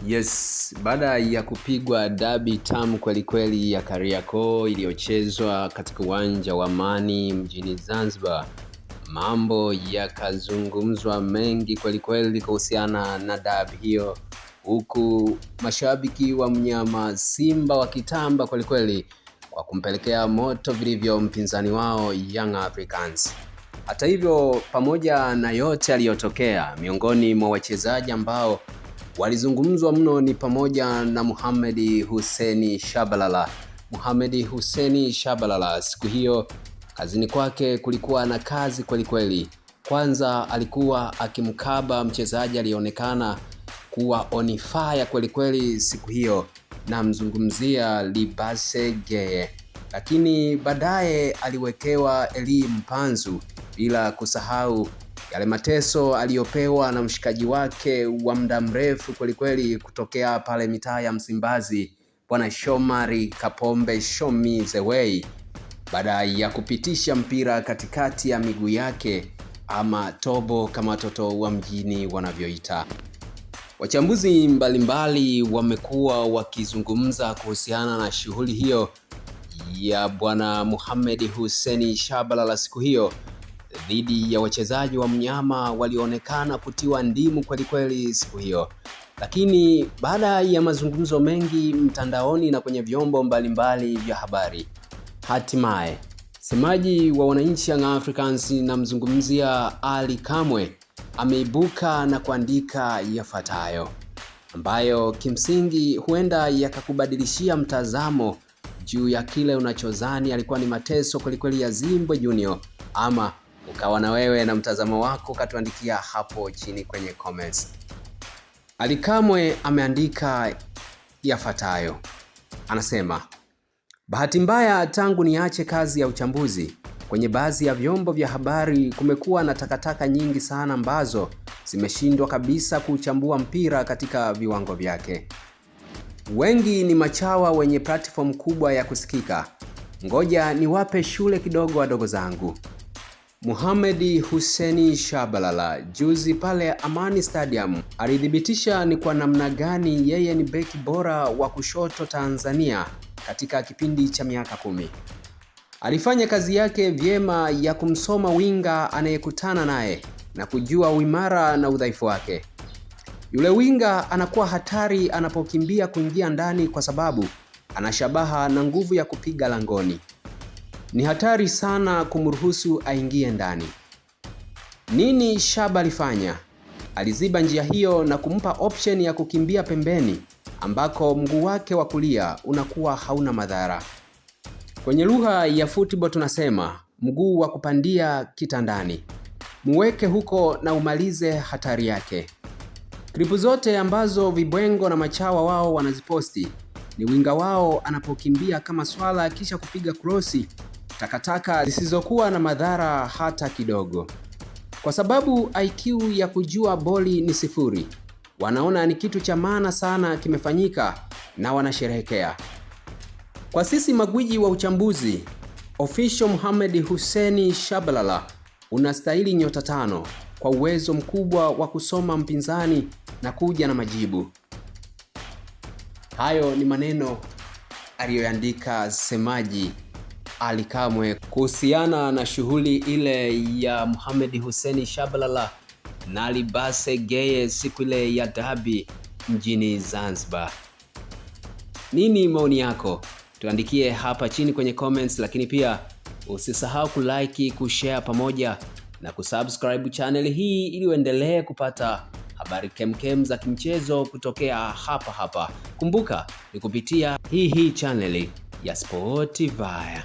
Yes, baada ya kupigwa dabi tamu kweli kweli ya Kariakoo iliyochezwa katika uwanja wa Amani mjini Zanzibar, mambo yakazungumzwa mengi kweli kweli kuhusiana na dabi hiyo, huku mashabiki wa mnyama Simba wakitamba kweli kweli kwa kumpelekea moto vilivyo mpinzani wao Young Africans. Hata hivyo, pamoja na yote aliyotokea, miongoni mwa wachezaji ambao walizungumzwa mno ni pamoja na Mohamed Hussein Shabalala. Mohamed Hussein Shabalala siku hiyo kazini kwake kulikuwa na kazi kweli kweli. Kwanza alikuwa akimkaba mchezaji alionekana kuwa on fire kweli kweli siku hiyo, na mzungumzia Libase Geye. Lakini baadaye aliwekewa Eli Mpanzu, bila kusahau yale mateso aliyopewa na mshikaji wake wa muda mrefu kweli kweli kutokea pale mitaa ya Msimbazi, Bwana Shomari Kapombe Shomi the way, baada ya kupitisha mpira katikati ya miguu yake, ama tobo kama watoto wa mjini wanavyoita. Wachambuzi mbalimbali wamekuwa wakizungumza kuhusiana na shughuli hiyo ya Bwana Mohamed Hussein Shabalala siku hiyo dhidi ya wachezaji wa mnyama walionekana kutiwa ndimu kweli kweli siku hiyo. Lakini baada ya mazungumzo mengi mtandaoni na kwenye vyombo mbalimbali vya habari, hatimaye semaji wa wananchi Young Africans, namzungumzia Ali Kamwe, ameibuka na kuandika yafuatayo ambayo kimsingi huenda yakakubadilishia mtazamo juu ya kile unachozani alikuwa ni mateso kweli kweli ya Zimbwe Junior, ama ukawa na wewe na mtazamo wako katuandikia hapo chini kwenye comments. Ali Kamwe ameandika yafuatayo. Anasema, bahati mbaya tangu niache kazi ya uchambuzi kwenye baadhi ya vyombo vya habari kumekuwa na takataka nyingi sana ambazo zimeshindwa kabisa kuchambua mpira katika viwango vyake. Wengi ni machawa wenye platform kubwa ya kusikika. Ngoja niwape shule kidogo wadogo zangu. Mohamed Hussein Shabalala juzi pale Amani Stadium alithibitisha ni kwa namna gani yeye ni beki bora wa kushoto Tanzania katika kipindi cha miaka 10. Alifanya kazi yake vyema ya kumsoma winga anayekutana naye na kujua uimara na udhaifu wake. Yule winga anakuwa hatari anapokimbia kuingia ndani kwa sababu ana shabaha na nguvu ya kupiga langoni. Ni hatari sana kumruhusu aingie ndani. Nini Shaba alifanya? Aliziba njia hiyo na kumpa option ya kukimbia pembeni ambako mguu wake wa kulia unakuwa hauna madhara. Kwenye lugha ya football tunasema mguu wa kupandia kitandani. Muweke huko na umalize hatari yake. Klipu zote ambazo vibwengo na machawa wao wanaziposti ni winga wao anapokimbia kama swala kisha kupiga krosi, takataka zisizokuwa na madhara hata kidogo. Kwa sababu IQ ya kujua boli ni 0, wanaona ni kitu cha maana sana kimefanyika na wanasherehekea. Kwa sisi magwiji wa uchambuzi, official Mohamed Hussein Shabalala unastahili nyota 5 kwa uwezo mkubwa wa kusoma mpinzani na kuja na majibu. Hayo ni maneno aliyoandika semaji Ali Kamwe kuhusiana na shughuli ile ya Mohamed Hussein Shabalala na Libase Geye siku ile ya dabi mjini Zanzibar. Nini maoni yako? Tuandikie hapa chini kwenye comments, lakini pia usisahau kulike, kushare pamoja na kusubscribe channel hii ili uendelee kupata habari kemkem za kimchezo kutokea hapa hapa. Kumbuka ni kupitia hii channel ya Sportivaya.